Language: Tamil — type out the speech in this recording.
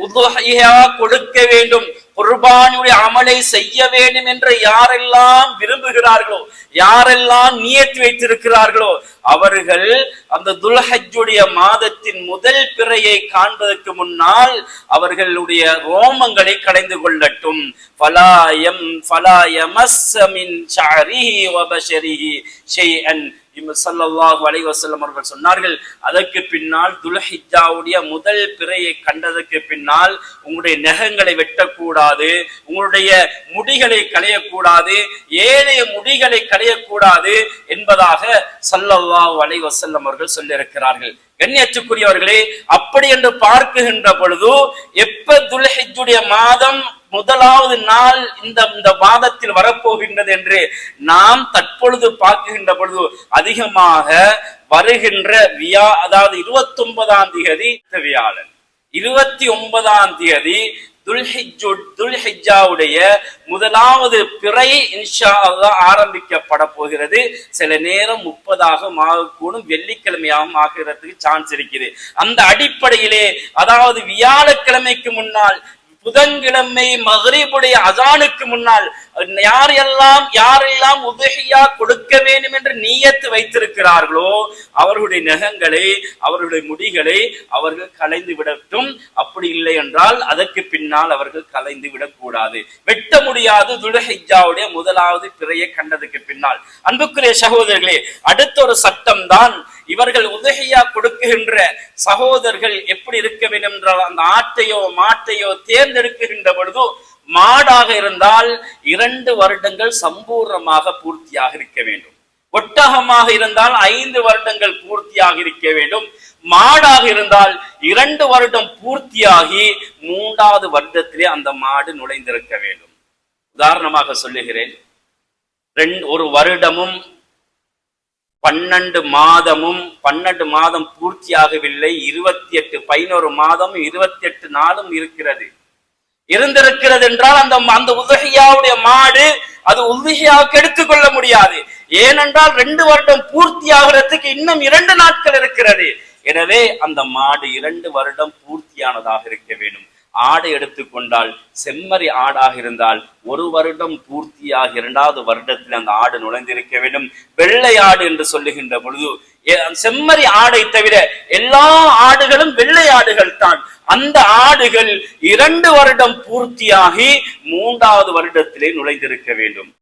உதுஹியா கொடுக்க வேண்டும், குர்பானுடைய அமலை செய்ய வேண்டும் என்று யாரெல்லாம் விரும்புகிறார்களோ, யாரெல்லாம் நியத்து வைத்திருக்கிறார்களோ, அவர்கள் அந்த துல்ஹஜ்ஜுடைய மாதத்தின் முதல் பிறையை காண்பதற்கு முன்னால் அவர்களுடைய ரோமங்களை கடைந்து கொள்ளட்டும். ஃபலா யமஸ்ஸ மின் ஷஅரிஹி வ பஷரிஹி ஷைஅன். ஸல்லல்லாஹு அலைஹி வஸல்லம் அவர்கள் சொன்னார்கள், அதற்கு பின்னால் துல்ஹிஜ்ஜாவுடைய முதல் பிறையை கண்டதற்கு பின்னால் உங்களுடைய நகங்களை வெட்டக்கூடாது, உங்களுடைய முடிகளை களையக்கூடாது, ஏனைய முடிகளை களையக்கூடாது என்பதாக ஸல்லல்லாஹு அலைஹி வஸல்லம் அவர்கள் சொல்லியிருக்கிறார்கள். கண்ணியத்துக்குரியவர்களே, அப்படி என்று பார்க்குகின்ற பொழுது எப்ப துல்ஹிஜ்ஜுடைய மாதம் முதலாவது நாள் இந்த மாதத்தில் வரப்போகின்றது என்று நாம் தற்பொழுது பார்க்குகின்ற பொழுது அதிகமாக வருகின்ற அதாவது 29ஆம் தேதி வியாழன், 29ஆம் தேதி துல்ஹிஜ்ஜாவுடைய முதலாவது பிறை இன்ஷா அல்லாஹ் ஆரம்பிக்கப்பட போகிறது. சில நேரம் 30ஆக ஆகக்கூடும், வெள்ளிக்கிழமையாகவும் ஆகிறதுக்கு சான்ஸ் இருக்குது. அந்த அடிப்படையிலே அதாவது வியாழக்கிழமைக்கு முன்னால் புதன்கிழமை மக்ரிபுடைய அசானுக்கு முன்னால் யாரெல்லாம் உதுஹியா கொடுக்க வேண்டும் என்று நியத்து வைத்திருக்கிறார்களோ அவர்களுடைய நகங்களை, அவர்களுடைய முடிகளை அவர்கள் கலைந்து விடட்டும். அப்படி இல்லை என்றால் அதற்கு பின்னால் அவர்கள் கலைந்து விடக்கூடாது, வெட்ட முடியாது துல்ஹிஜ்ஜாவுடைய முதலாவது பிறையை கண்டதுக்கு பின்னால். அன்புக்குரிய சகோதரர்களே, அடுத்த ஒரு சட்டம் தான் இவர்கள் உதுஹியா கொடுக்குகின்ற சகோதரர்கள் எப்படி இருக்க வேண்டும் என்றால், அந்த ஆட்டையோ மாட்டையோ தேர்ந்தெடுக்கின்ற பொழுது மாடாக இருந்தால் 2 வருடங்கள் சம்பூர்ணமாக பூர்த்தியாக இருக்க வேண்டும், ஒட்டகமாக இருந்தால் 5 வருடங்கள் பூர்த்தியாக இருக்க வேண்டும், மாடாக இருந்தால் 2 வருடம் பூர்த்தியாகி 3வது வருடத்திலே அந்த மாடு நுழைந்திருக்க வேண்டும். உதாரணமாக சொல்லுகிறேன், ஒரு வருடமும் 12 மாதம் பூர்த்தியாகவில்லை, 11 மாதம் 28 நாளும் இருந்திருக்கிறது என்றால் அந்த உதுஹியாவுடைய மாடு அது உதுஹியாவுக்கு எடுத்துக்கொள்ள முடியாது. ஏனென்றால் 2 வருடம் பூர்த்தி ஆகிறதுக்கு இன்னும் 2 நாட்கள் இருக்கிறது. எனவே அந்த மாடு 2 வருடம் பூர்த்தியானதாக இருக்க வேண்டும். ஆடை எடுத்துக்கொண்டால் செம்மறி ஆடாக இருந்தால் 1 வருடம் பூர்த்தியாக 2வது வருடத்தில் அந்த ஆடு நுழைந்திருக்க வேண்டும். வெள்ளை ஆடு என்று சொல்லுகின்ற பொழுது செம்மறி ஆடை தவிர எல்லா ஆடுகளும் வெள்ளை ஆடுகள் தான். அந்த ஆடுகள் 2 வருடம் பூர்த்தியாகி 3வது வருடத்திலே நுழைந்திருக்க வேண்டும்.